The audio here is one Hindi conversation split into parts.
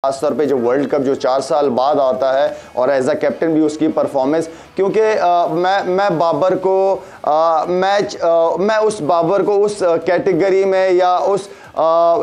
खासतौर पे जो वर्ल्ड कप जो 4 साल बाद आता है और एज अ कैप्टन भी उसकी परफॉर्मेंस, क्योंकि मैं बाबर को मैं उस बाबर को उस कैटेगरी में या उस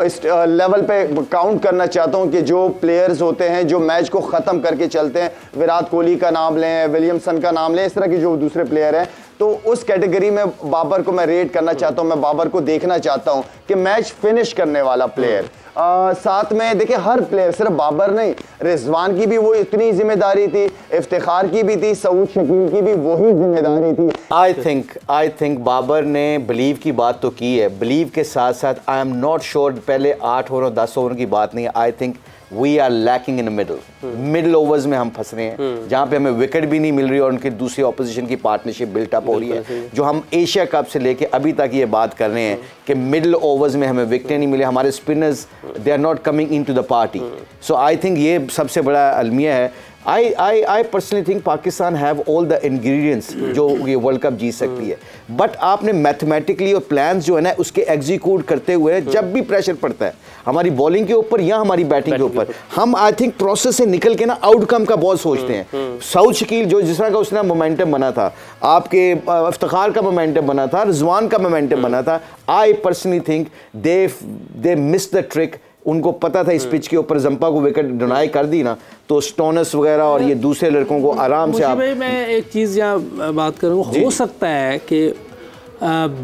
इस लेवल पे काउंट करना चाहता हूं कि जो प्लेयर्स होते हैं जो मैच को ख़त्म करके चलते हैं, विराट कोहली का नाम लें, विलियमसन का नाम लें, इस तरह के जो दूसरे प्लेयर हैं, तो उस कैटेगरी में बाबर को मैं रेट करना चाहता हूं। मैं बाबर को देखना चाहता हूं कि मैच फिनिश करने वाला प्लेयर। साथ में देखिए हर प्लेयर, सिर्फ बाबर नहीं, रिजवान की भी वो इतनी जिम्मेदारी थी, इफ्तिखार की भी थी, सऊद शकील की भी वही जिम्मेदारी थी। आई थिंक बाबर ने बिलीव की बात तो की है, बिलीव के साथ साथ आई एम नॉट श्योर पहले 8 ओवर 10 ओवर की बात नहीं है। I think we are lacking in middle overs में हम फंस रहे हैं, जहां पे हमें विकेट भी नहीं मिल रही और उनकी दूसरी ऑपोजिशन की पार्टनरशिप बिल्टअप हो रही है। जो हम एशिया कप से लेके अभी तक ये बात कर रहे हैं कि मिडल ओवर्स में हमें विकेट नहीं मिले, हमारे spinners they are not coming in to the party. So I think ये सबसे बड़ा अलमिया है। I personally think Pakistan have all the ingredients जो ये वर्ल्ड कप जीत सकती है, बट आपने मैथमेटिकली और प्लान्स जो है ना उसके एग्जीक्यूट करते हुए जब भी प्रेशर पड़ता है हमारी बॉलिंग के ऊपर या हमारी बैटिंग के ऊपर, हम आई थिंक प्रोसेस से निकल के ना आउटकम का बहुत सोचते हैं। सऊद शकील जो जिस तरह का उसने मोमेंटम बना था, आपके इफ्तिखार का मोमेंटम बना था, रिजवान का मोमेंटम बना था, I personally think they miss the trick. उनको पता था इस पिच के ऊपर जंपा को विकेट डिनाई कर दी ना तो स्टोनस वगैरह और ये दूसरे लड़कों को आराम से आप। भाई मैं एक चीज़ यहाँ बात करूँ, हो सकता है कि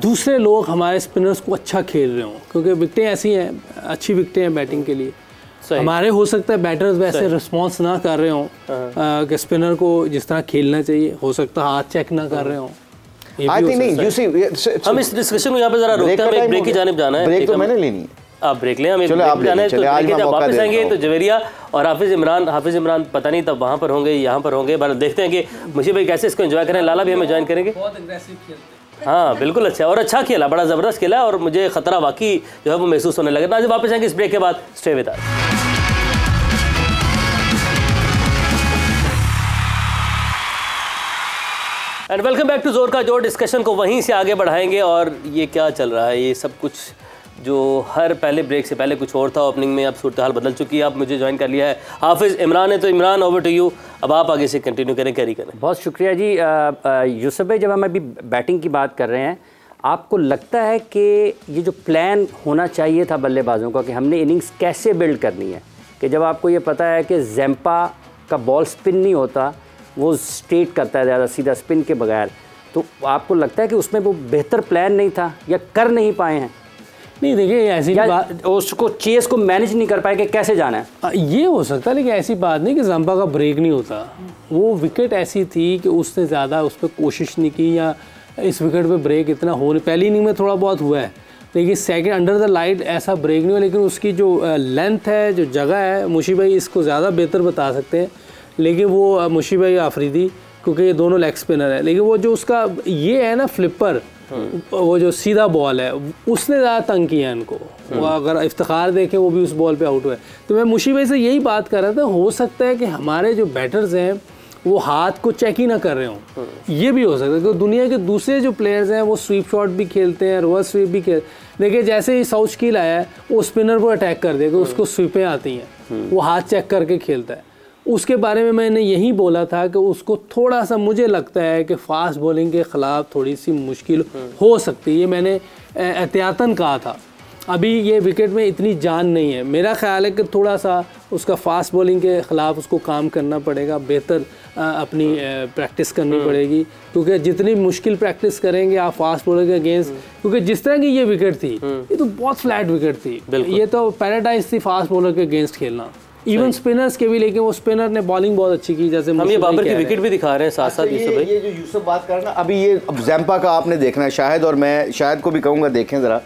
दूसरे लोग हमारे स्पिनर्स को अच्छा खेल रहे हों, क्योंकि विकटें ऐसी हैं, अच्छी विकटें हैं बैटिंग के लिए। हमारे हो सकता है बैटर्स वैसे रिस्पॉन्स ना कर रहे हों कि स्पिनर को जिस तरह खेलना चाहिए, हो सकता है हाथ चेक ना कर रहे हों। हम इस डिस्कशन को यहाँ पे जरा रोकते हैं, ब्रेक की जानिब जाना है। ब्रेक तो मैंने लेनी है, आप ब्रेक लें, हम जाने तो वापस आएंगे तो जवेरिया और हाफिज़ इमरान पता नहीं तब वहाँ पर होंगे यहाँ पर होंगे। बस देखते हैं कि मुझे भाई कैसे इसको एंजॉय करें। लाला भी हमें ज्वाइन करेंगे। बहुत एग्रेसिव खेलते हैं। हाँ बिल्कुल अच्छा, और अच्छा खेला, बड़ा ज़बरदस्त खेला और मुझे ख़तरा वाकई जो है वो महसूस होने लगा। आज वापस आएंगे इस ब्रेक के बाद। Stay with us. And welcome back to जोर का जोर। डिस्कशन को वहीं से आगे बढ़ाएंगे और ये क्या चल रहा है, ये सब कुछ जो हर पहले ब्रेक से पहले कुछ और था, ओपनिंग में अब सूरत हाल बदल चुकी है। आप मुझे ज्वाइन कर लिया है हाफिज़ इमरान है, तो इमरान ओवर टू यू, अब आप आगे से कंटिन्यू करें, कैरी करें। बहुत शुक्रिया जी। यूसुफ भाई, जब हम अभी बैटिंग की बात कर रहे हैं, आपको लगता है कि ये जो प्लान होना चाहिए था बल्लेबाजों का कि हमने इनिंग्स कैसे बिल्ड करनी है, कि जब आपको ये पता है कि जैम्पा का बॉल स्पिन नहीं होता, वो स्ट्रेट करता है ज़्यादा सीधा स्पिन के बगैर, तो आपको लगता है कि उसमें वो बेहतर प्लान नहीं था या कर नहीं पाए हैं? नहीं देखिए ऐसी बात, उसको चेस को मैनेज नहीं कर पाए कि कैसे जाना है, ये हो सकता है, लेकिन ऐसी बात नहीं कि जंपा का ब्रेक नहीं होता। वो विकेट ऐसी थी कि उसने ज़्यादा उस पर कोशिश नहीं की, या इस विकेट पे ब्रेक इतना हो नहीं। पहली इनिंग में थोड़ा बहुत हुआ है, लेकिन सेकंड अंडर द लाइट ऐसा ब्रेक नहीं हुआ। लेकिन उसकी जो लेंथ है, जो जगह है, मुशी भाई इसको ज़्यादा बेहतर बता सकते हैं, लेकिन वो मुशी भाई आफरीदी, क्योंकि ये दोनों लेग स्पिनर है, लेकिन वो जो उसका ये है ना फ्लिपर, वो जो सीधा बॉल है, उसने ज़्यादा तंग किया इनको। वो अगर इफ्तिखार देखें वो भी उस बॉल पे आउट हुआ है। तो मैं मुशी भाई से यही बात कर रहा था, हो सकता है कि हमारे जो बैटर्स हैं वो हाथ को चेक ही ना कर रहे हों, ये भी हो सकता है। क्योंकि दुनिया के दूसरे जो प्लेयर्स हैं वो स्वीप शॉट भी खेलते हैं, रिवर्स स्वीप भी खेल। देखिए जैसे ही सऊद शकील आया है, वो स्पिनर को अटैक कर देगा, उसको स्वीपें आती हैं, वो हाथ चेक करके खेलता है। उसके बारे में मैंने यही बोला था कि उसको थोड़ा सा मुझे लगता है कि फास्ट बॉलिंग के ख़िलाफ़ थोड़ी सी मुश्किल हो सकती है, ये मैंने एहतियातन कहा था। अभी ये विकेट में इतनी जान नहीं है, मेरा ख्याल है कि थोड़ा सा उसका फास्ट बॉलिंग के ख़िलाफ़ उसको काम करना पड़ेगा, बेहतर अपनी प्रैक्टिस करनी पड़ेगी, क्योंकि जितनी मुश्किल प्रैक्टिस करेंगे आप फास्ट बॉलर के अगेंस्ट, क्योंकि जिस तरह की ये विकेट थी, ये तो बहुत फ्लैट विकेट थी, ये तो पैराडाइज थी फास्ट बॉलर के अगेंस्ट खेलना, इवन स्पिनर्स के भी। लेकिन वो स्पिनर ने बॉलिंग बहुत अच्छी की, जैसे हम ये बाबर की विकेट भी दिखा रहे हैं साथ साथ। ये जो यूसुफ बात कर रहा है ना, अभी ये जैम्पा का आपने देखना है, शायद, और मैं शायद को भी कहूँगा देखें ज़रा,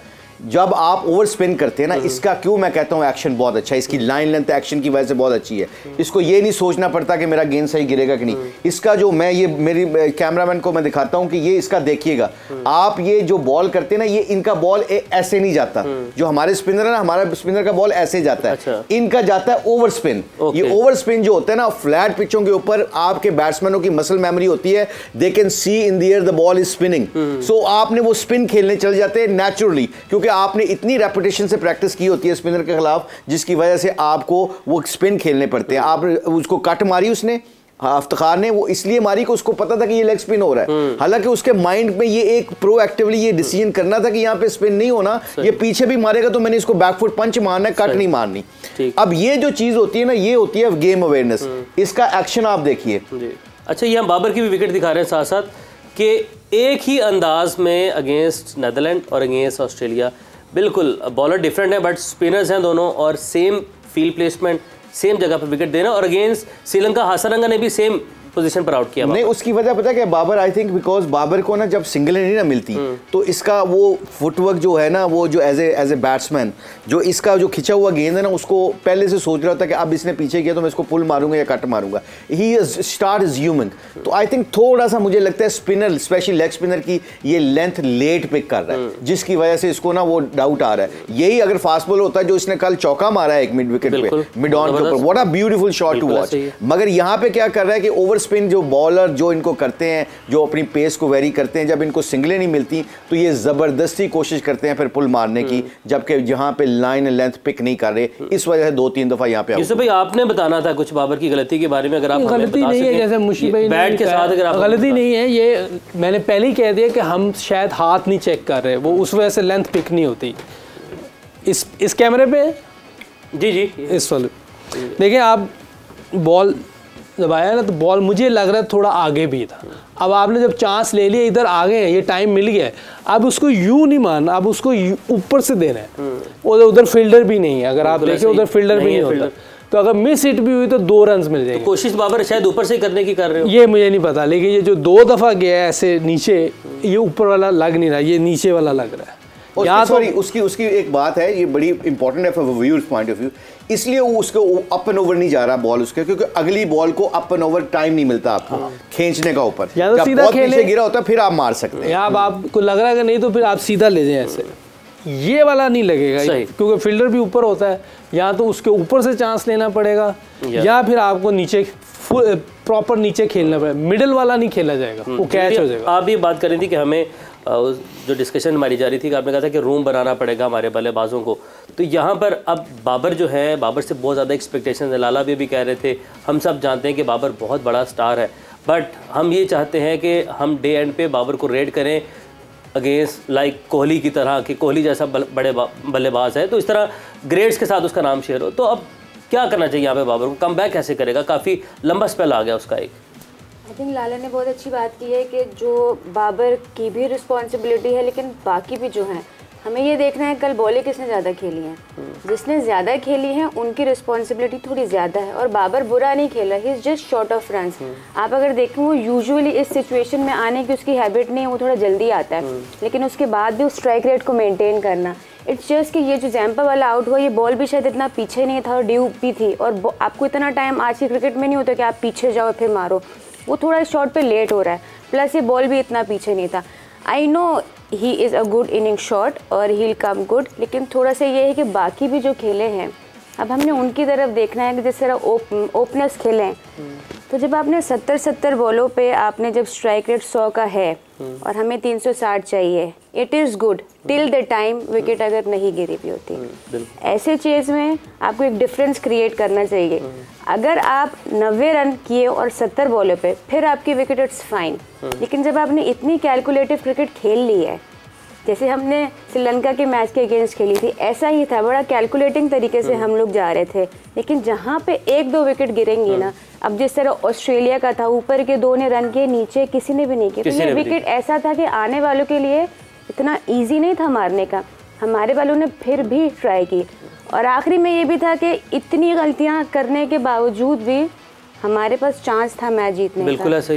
जब आप ओवर स्पिन करते हैं ना, इसका क्यों मैं कहता हूँ एक्शन बहुत अच्छा है, इसकी लाइन लेंथ एक्शन की वजह से बहुत अच्छी है। इसको ये नहीं सोचना पड़ता कि मेरा गेंद सही गिरेगा कि नहीं। इसका जो मैं ये मेरी कैमरामैन को मैं दिखाता हूँ कि ये इसका देखिएगा आप, ये जो बॉल करते हैं ना, ये इनका बॉल ऐसे नहीं जाता। जो हमारे स्पिनर है ना, हमारा स्पिनर का बॉल ऐसे जाता है, इनका जाता है ओवर स्पिन। ये ओवर स्पिन जो होता है ना, फ्लैट पिचों के ऊपर आपके बैट्समैनों की मसल मेमोरी होती है, they can see in the air the ball is spinning, so आपने वो स्पिन खेलने चल जाते हैं नेचुरली, क्योंकि क्योंकि आपने इतनी रेपुटेशन से प्रैक्टिस की होती है स्पिनर के खिलाफ, जिसकी वजह से आपको वो स्पिन खेलने पड़ते हैं। आप उसको कट मारी उसने, इफ्तिखार ने, वो इसलिए मारी कि उसको पता था कि ये लेग स्पिन हो रहा है। हालांकि उसके माइंड में ये एक प्रोएक्टिवली ये डिसीजन करना था कि यहाँ पे स्पिन नहीं होना, ये पीछे भी मारेगा तो मैंने इसको बैकफुट पंच मारना है, कट नहीं मारनी। अब ये जो चीज होती है ना, ये होती है गेम अवेयरनेस। इसका एक्शन आप देखिए। अच्छा, ये हम बाबर की भी विकेट दिखा रहे हैं साथ साथ कि एक ही अंदाज में अगेंस्ट नेदरलैंड और अगेंस्ट ऑस्ट्रेलिया, बिल्कुल बॉलर डिफरेंट है बट स्पिनर्स हैं दोनों, और सेम फील्ड प्लेसमेंट, सेम जगह पर विकेट देना, और अगेंस्ट श्रीलंका हासरंगा ने भी सेम पोजीशन पर आउट किया। नहीं, उसकी वजह पता है क्या, Babar I think because Babar को ना जब सिंगल नहीं ना मिलती तो इसका वो फुटवर्क जो है ना, वो जो एज ए बैट्समैन जो इसका जो खिंचा हुआ गेंद है ना, उसको पहले से सोच रहा था कि अब इसने पीछे किया तो मैं इसको पुल मारूंगा या कट मारूंगा। ही स्टार्ट इज ह्यूमन। तो आई थिंक थोड़ा सा मुझे लगता है स्पिनर, स्पेशली लेग स्पिनर की ये लेंथ लेट पिक कर रहा है, जिसकी वजह से इसको ना वो डाउट आ रहा है। यही अगर फास्ट बॉल होता है जो इसने कल चौका मारा है एक मिड विकेट पे मिड ऑन के ऊपर, what a beautiful shot to watch. मगर यहाँ पे क्या कर रहा है कि ओवर स्पिन जो बॉलर जो इनको करते हैं, जो अपनी पेस को वेरी करते हैं, जब इनको सिंगलें नहीं मिलती तो ये जबरदस्ती कोशिश करते हैं फिर पुल मारने की, जबकि यहाँ पे लाइन लेंथ पिक नहीं कर रहे। इस वजह से 2-3 दफा यहाँ पे यूसुफ भाई आपने बताना था कुछ बाबर की गलती के बारे में, अगर आप गलती नहीं है, जैसे मुशीब भाई बैट के साथ अगर आप गलती नहीं है, ये मैंने पहले ही कह दिया कि हम शायद हाथ नहीं चेक कर रहे, वो उस वजह से लेंथ पिक नहीं होती। इस कैमरे पे जी इस वाले देखिए, आप बॉल जब आया ना तो बॉल मुझे लग रहा है थोड़ा आगे भी था। अब आपने जब चांस ले लिया, इधर आगे है, ये टाइम मिल गया है, अब उसको यूं नहीं मारना, अब उसको ऊपर से देना है। उधर फील्डर भी नहीं है, अगर आप देखें उधर फील्डर भी नहीं होता, तो अगर मिस हिट भी हुई तो 2 रन मिल जाएंगे। कोशिश बाबर शायद ऊपर से करने की कर रहे हो, ये मुझे नहीं पता, लेकिन ये जो 2 दफा गया है ऐसे नीचे, ये ऊपर वाला लग नहीं रहा, ये नीचे वाला लग रहा है। सॉरी, उसकी एक बात है, ये बड़ी इंपॉर्टेंट है from viewers point of view, इसलिए वो उसको अप एंड ओवर नहीं जा रहा बॉल उसके, क्योंकि अगली बॉल को अप एंड ओवर टाइम नहीं मिलता आपको खींचने का ऊपर। जब सीधा पीछे गिरा होता है फिर आप मार सकते हैं। अब आपको लग रहा है कि नहीं तो फिर आप सीधा ले जाए ऐसे, ये वाला नहीं लगेगा क्योंकि फील्डर भी ऊपर होता है, या तो उसके ऊपर से चांस लेना पड़ेगा या फिर आपको नीचे प्रॉपर नीचे खेलना पड़ेगा, मिडिल वाला नहीं खेला जाएगा, वो कैच हो जाएगा। आप ये बात कर रही थी कि हमें जो डिस्कशन हमारी जारी थी कि आपने कहा था कि रूम बनाना पड़ेगा हमारे बल्लेबाजों को, तो यहाँ पर अब बाबर जो है, बाबर से बहुत ज़्यादा एक्सपेक्टेशन है। लाला भी कह रहे थे, हम सब जानते हैं कि बाबर बहुत बड़ा स्टार है, बट हम ये चाहते हैं कि हम डे एंड पे बाबर को रेड करें अगेंस्ट लाइक कोहली की तरह, कि कोहली जैसा बड़े बल्लेबाज है, तो इस तरह ग्रेड्स के साथ उसका नाम शेयर हो। तो अब क्या करना चाहिए यहाँ पे बाबर को, कम बैक कैसे करेगा? काफ़ी लंबा स्पेल आ गया उसका एक। आई थिंक लाला ने बहुत अच्छी बात की है कि जो बाबर की भी रिस्पॉन्सिबिलिटी है, लेकिन बाकी भी जो हैं, हमें ये देखना है कल बॉलें किसने ज़्यादा खेली हैं। जिसने ज़्यादा खेली हैं उनकी रिस्पॉन्सिबिलिटी थोड़ी ज़्यादा है, और बाबर बुरा नहीं खेला, he is just short of runs. आप अगर देखें, वो यूजुअली इस सिचुएशन में आने की उसकी हैबिट नहीं है, वो थोड़ा जल्दी आता है, लेकिन उसके बाद भी उस स्ट्राइक रेट को मेनटेन करना, इट्स जस्ट कि ये जो जैम्पा वाला आउट हुआ, ये बॉल भी शायद इतना पीछे नहीं था और ड्यू भी थी, और आपको इतना टाइम आज की क्रिकेट में नहीं होता कि आप पीछे जाओ फिर मारो, वो थोड़ा शॉट पे लेट हो रहा है, प्लस ये बॉल भी इतना पीछे नहीं था। I know he is a good inning shot और ही विल कम गुड, लेकिन थोड़ा सा ये है कि बाकी भी जो खेले हैं, अब हमने उनकी तरफ देखना है कि जिस तरह ओपनर्स खेले हैं, तो जब आपने 70 बॉलों पे आपने जब स्ट्राइक रेट 100 का है और हमें 360 चाहिए, it is good till the time wicket अगर नहीं गिरी भी होती। ऐसे चीज़ में आपको एक डिफरेंस क्रिएट करना चाहिए। अगर आप 90 रन किए और 70 बॉलों पे, फिर आपकी विकेट, इट्स फाइन। लेकिन जब आपने इतनी कैलकुलेटिव क्रिकेट खेल ली है, जैसे हमने श्रीलंका के मैच के अगेंस्ट खेली थी, ऐसा ही था, बड़ा कैलकुलेटिंग तरीके से हम लोग जा रहे थे, लेकिन जहाँ पे 1-2 विकेट गिरेंगी ना, अब जिस तरह ऑस्ट्रेलिया का था, ऊपर के 2 ने रन किए, नीचे किसी ने भी नहीं किया, तो ये विकेट ऐसा था कि आने वालों के लिए इतना ईजी नहीं था मारने का, हमारे वालों ने फिर भी ट्राई की, और आखिरी में ये भी था कि इतनी गलतियाँ करने के बावजूद भी हमारे पास चांस था मैच जीतने का। बिल्कुल ऐसा ही।